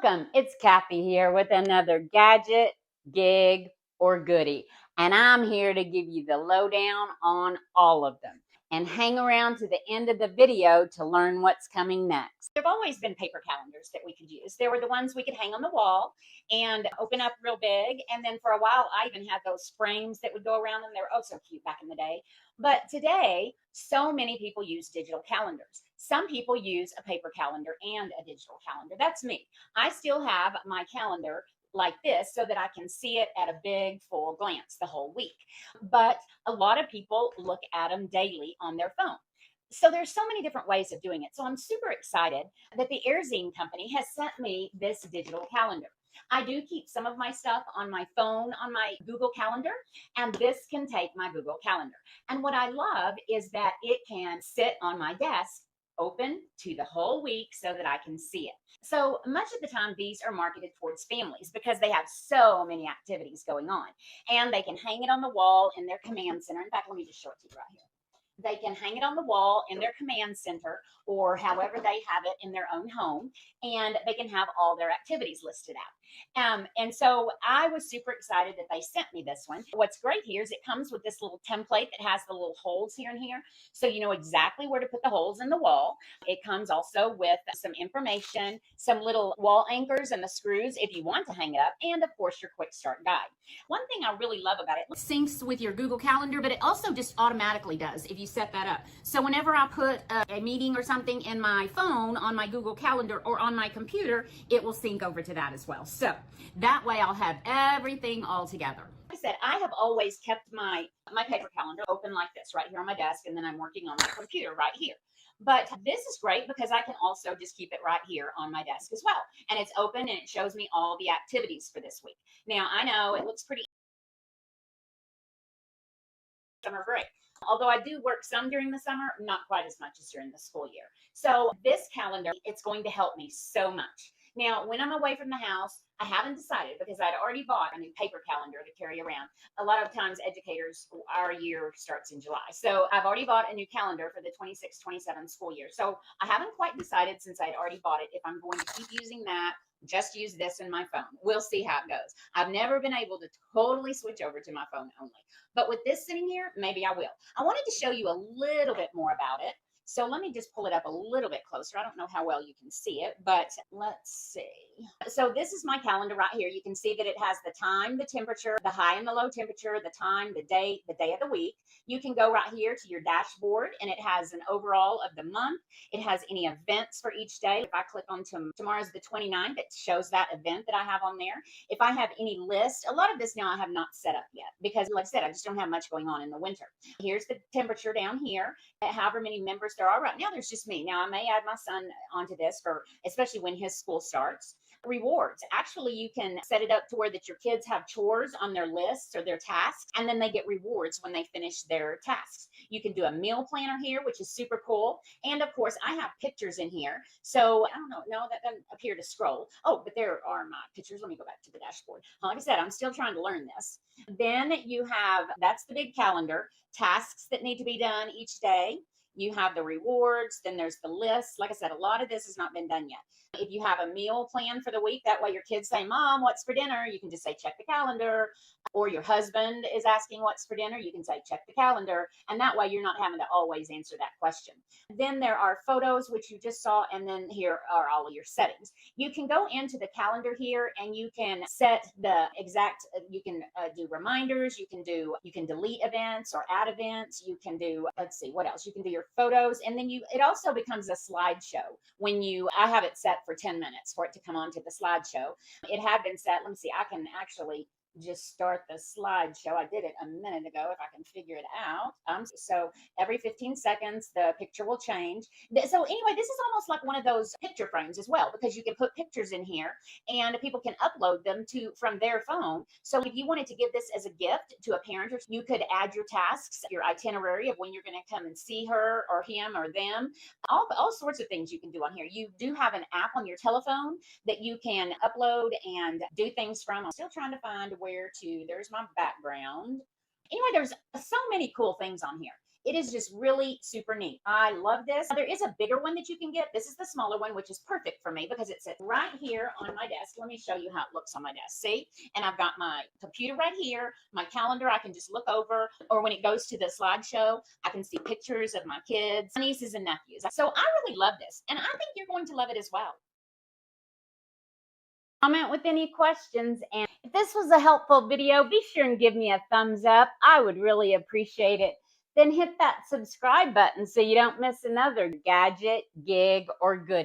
Welcome. It's Kathy here with another gadget, gig, or goodie. And I'm here to give you the lowdown on all of them. And hang around to the end of the video to learn what's coming next. There have always been paper calendars that we could use. There were the ones we could hang on the wall and open up real big. And then for a while, I even had those frames that would go around them. They were oh so cute back in the day. But today, so many people use digital calendars. Some people use a paper calendar and a digital calendar. That's me. I still have my calendar like this so that I can see it at a big full glance the whole week. But a lot of people look at them daily on their phone. So there's so many different ways of doing it. So I'm super excited that the Airzeen company has sent me this digital calendar. I do keep some of my stuff on my phone, on my Google Calendar, and this can take my Google Calendar. And what I love is that it can sit on my desk open to the whole week so that I can see it. So much of the time, these are marketed towards families because they have so many activities going on, and they can hang it on the wall in their command center. In fact, let me just show it to you right here. They can hang it on the wall in their command center or however they have it in their own home, and they can have all their activities listed out. And so I was super excited that they sent me this one. What's great here is it comes with this little template that has the little holes here and here, so you know exactly where to put the holes in the wall. It comes also with some information, some little wall anchors and the screws if you want to hang it up, and of course your quick start guide. One thing I really love about it, it syncs with your Google Calendar, but it also just automatically does if you set that up. So whenever I put a meeting or something in my phone on my Google Calendar or on my computer, it will sync over to that as well. So that way I'll have everything all together. Like I said, I have always kept my paper calendar open like this right here on my desk, and then I'm working on my computer right here. But this is great because I can also just keep it right here on my desk as well. And it's open and it shows me all the activities for this week. Now, I know it looks pretty summer break. Although I do work some during the summer, not quite as much as during the school year. So this calendar, it's going to help me so much. Now, when I'm away from the house, I haven't decided because I'd already bought a new paper calendar to carry around. A lot of times educators, our year starts in July. So I've already bought a new calendar for the 26-27 school year. So I haven't quite decided since I'd already bought it if I'm going to keep using that, just use this in my phone. We'll see how it goes. I've never been able to totally switch over to my phone only. But with this sitting here, maybe I will. I wanted to show you a little bit more about it. So let me just pull it up a little bit closer. I don't know how well you can see it, but let's see. So this is my calendar right here. You can see that it has the time, the temperature, the high and the low temperature, the time, the day of the week. You can go right here to your dashboard, and it has an overall of the month. It has any events for each day. If I click on tomorrow's the 29th, it shows that event that I have on there. If I have any list, a lot of this now I have not set up yet because, like I said, I just don't have much going on in the winter. Here's the temperature down here, however many members there are. Right now there's just me. Now I may add my son onto this for especially when his school starts. Rewards, actually you can set it up to where that your kids have chores on their lists or their tasks, and then they get rewards when they finish their tasks. You can do a meal planner here, which is super cool. And of course I have pictures in here, so I don't know, no, that doesn't appear to scroll. Oh, but there are my pictures. Let me go back to the dashboard. Like I said, I'm still trying to learn this. Then you have, that's the big calendar, tasks that need to be done each day. You have the rewards, then there's the list. Like I said, a lot of this has not been done yet. If you have a meal plan for the week, that way your kids say, Mom, what's for dinner? You can just say, check the calendar. Or your husband is asking what's for dinner, you can say, check the calendar. And that way you're not having to always answer that question. Then there are photos, which you just saw, and then here are all of your settings. You can go into the calendar here and you can set the exact, you can do reminders, you can delete events or add events, you can do, let's see, what else? You can do your photos, and then it also becomes a slideshow when I have it set for 10 minutes for it to come onto the slideshow. It had been set, let me see, I can actually just start the slideshow. I did it a minute ago if I can figure it out. So every 15 seconds, the picture will change. So anyway, this is almost like one of those picture frames as well, because you can put pictures in here and people can upload them from their phone. So if you wanted to give this as a gift to a parent, you could add your tasks, your itinerary of when you're going to come and see her or him or them, all sorts of things you can do on here. You do have an app on your telephone that you can upload and do things from. I'm still trying to find there's my background. Anyway, there's so many cool things on here. It is just really super neat. I love this. There is a bigger one that you can get. This is the smaller one, which is perfect for me because it sits right here on my desk. Let me show you how it looks on my desk. See? And I've got my computer right here, my calendar I can just look over, or when it goes to the slideshow, I can see pictures of my kids, nieces and nephews. So I really love this, and I think you're going to love it as well. Comment with any questions, and if this was a helpful video, be sure and give me a thumbs up. I would really appreciate it. Then hit that subscribe button so you don't miss another gadget, gig, or goodie.